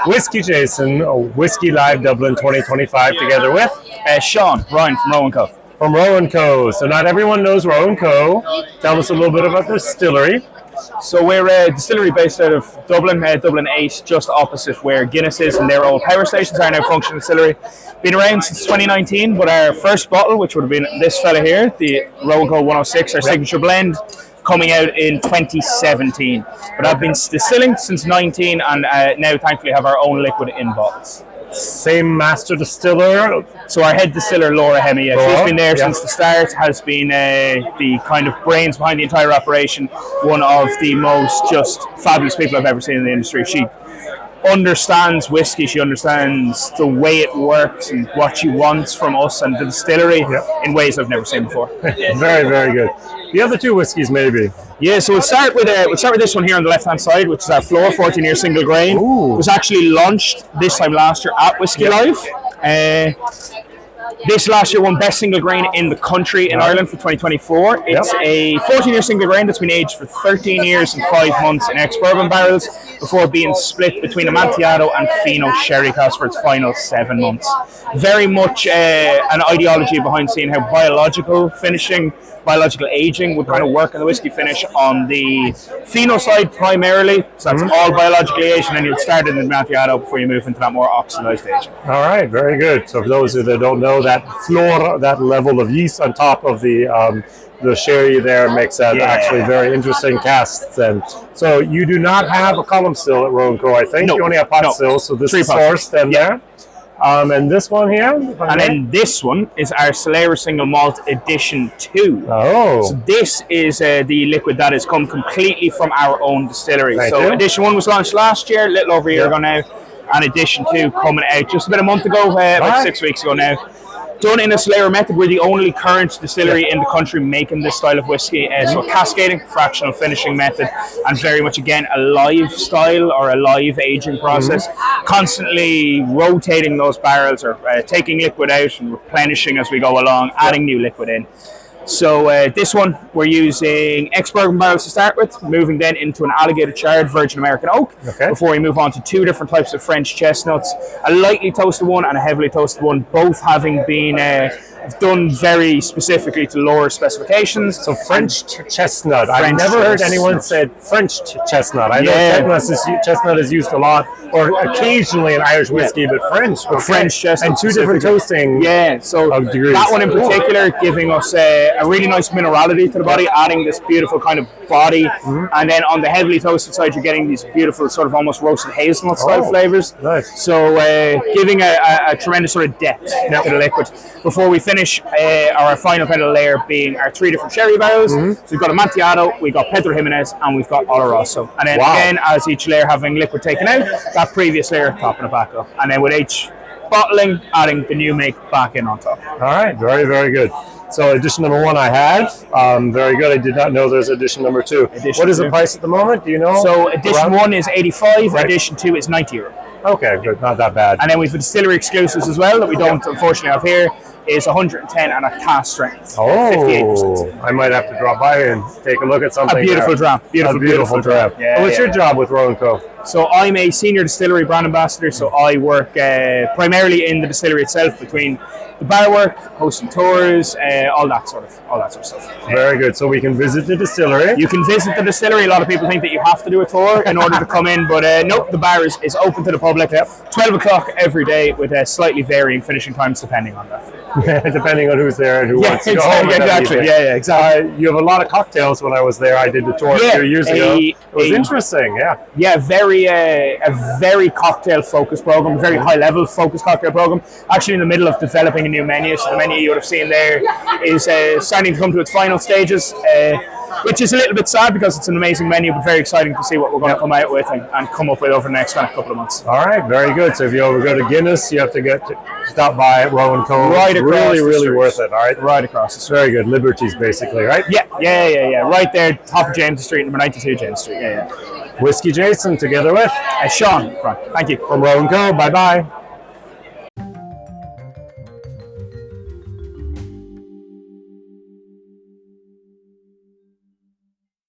WhiskyJason, Whiskey Live Dublin 2025, together with Shawn, Ryan from Rowan Co. From Rowan Co. So not everyone knows Rowan Co. Tell us a little bit about the distillery. So we're a distillery based out of Dublin, Dublin 8, just opposite where Guinness is, and their old power stations are now functioning distillery. Been around since 2019, but our first bottle, which would have been this fella here, the Rowan Co 106, our signature blend, coming out in 2017. But I've been distilling since 19, and now thankfully have our own liquid in bottles. Same master distiller. So our head distiller, Laura Hemme, she's been there since the start, has been the kind of brains behind the entire operation, one of the most just fabulous people I've ever seen in the industry. She understands whiskey, she understands the way it works and what she wants from us and the distillery in ways I've never seen before. Very, very good. The other two whiskies, maybe. Yeah, so we'll start with this one here on the left-hand side, which is our Floor 14-year single grain. It was actually launched this time last year at Whisky Live. This last year won Best Single Grain in the country in Ireland for 2024. It's a 14-year single grain that's been aged for 13 years and 5 months in ex-bourbon barrels before being split between Amontillado and Fino sherry casks for its final 7 months. Very much an ideology behind seeing how biological aging would kind of work in the whiskey finish on the Fino side primarily. So that's all biologically aged, and then you'll start in the Amontillado before you move into that more oxidized aging. All right, very good. So for those that don't know, that floor, that level of yeast on top of the sherry there makes that actually very interesting casks. And so you do not have a column still at Rowan Co, I think. No. You only have pot stills, so this is sourced then there. And this one here? And then this one is our Solera Single Malt Edition 2. Oh. So this is the liquid that has come completely from our own distillery. Edition 1 was launched last year, a little over a year ago now. And Edition 2 coming out just about a month ago, about 6 weeks ago now. Done in a Solera method. We're the only current distillery in the country making this style of whiskey. So cascading, fractional finishing method, and very much again a live style or a live aging process. Constantly rotating those barrels or taking liquid out and replenishing as we go along, adding new liquid in. So this one we're using ex-bourbon barrels to start with, moving then into an alligator charred virgin American oak before we move on to 2 different types of French chestnuts, a lightly toasted one and a heavily toasted one, both having been done very specifically to lower specifications. So French chestnut. I've never heard anyone say French chestnut. I know chestnut is used a lot, or occasionally in Irish whiskey, but French. French chestnut. And 2 different toasting degrees. That one in particular giving us a really nice minerality to the body, adding this beautiful kind of body. And then on the heavily toasted side, you're getting these beautiful sort of almost roasted hazelnut style flavors. Nice. So giving a tremendous sort of depth to the liquid. Before we finish our final kind of layer being our 3 different sherry barrels. So we've got Amontillado, we've got Pedro Jimenez, and we've got Oloroso. And then again, as each layer having liquid taken out, that previous layer topping it back up. And then with each bottling, adding the new make back in on top. All right, very, very good. So edition number 1 I had, very good. I did not know there's edition number 2. What is the price at the moment? Do you know? So edition 1 is 85, edition 2 is €90. Okay, good, not that bad. And then we've distillery exclusives as well that we don't unfortunately have here. Is 110 and a cask strength. 58%. I might have to drop by and take a look at something. A beautiful dram. Beautiful dram. What's your job with Rowan Co? So I'm a senior distillery brand ambassador. So I work primarily in the distillery itself, between the bar work, hosting tours, all that sort of stuff. Very good. So we can visit the distillery. You can visit the distillery. A lot of people think that you have to do a tour in order to come in, but no, the bar is open to the public. 12 o'clock every day with slightly varying finishing times depending on that. Depending on who's there and who wants to go home. Exactly. Exactly. You have a lot of cocktails. When I was there, I did the tour a few years ago. It was interesting. A very cocktail focused program, a very high level focused cocktail program. Actually, in the middle of developing a new menu. So the menu you would have seen there is starting to come to its final stages. Which is a little bit sad because it's an amazing menu, but very exciting to see what we're going to come out with and come up with over the next couple of months. All right, very good. So if you ever go to Guinness, you have to stop by at Rowan Co. Right across really worth it. All right, right across the street. Very good. Liberties, basically, right? Yeah. Right there, top of James Street, number 92 James Street. WhiskyJason together with Shawn. Thank you. From Rowan Co. Bye.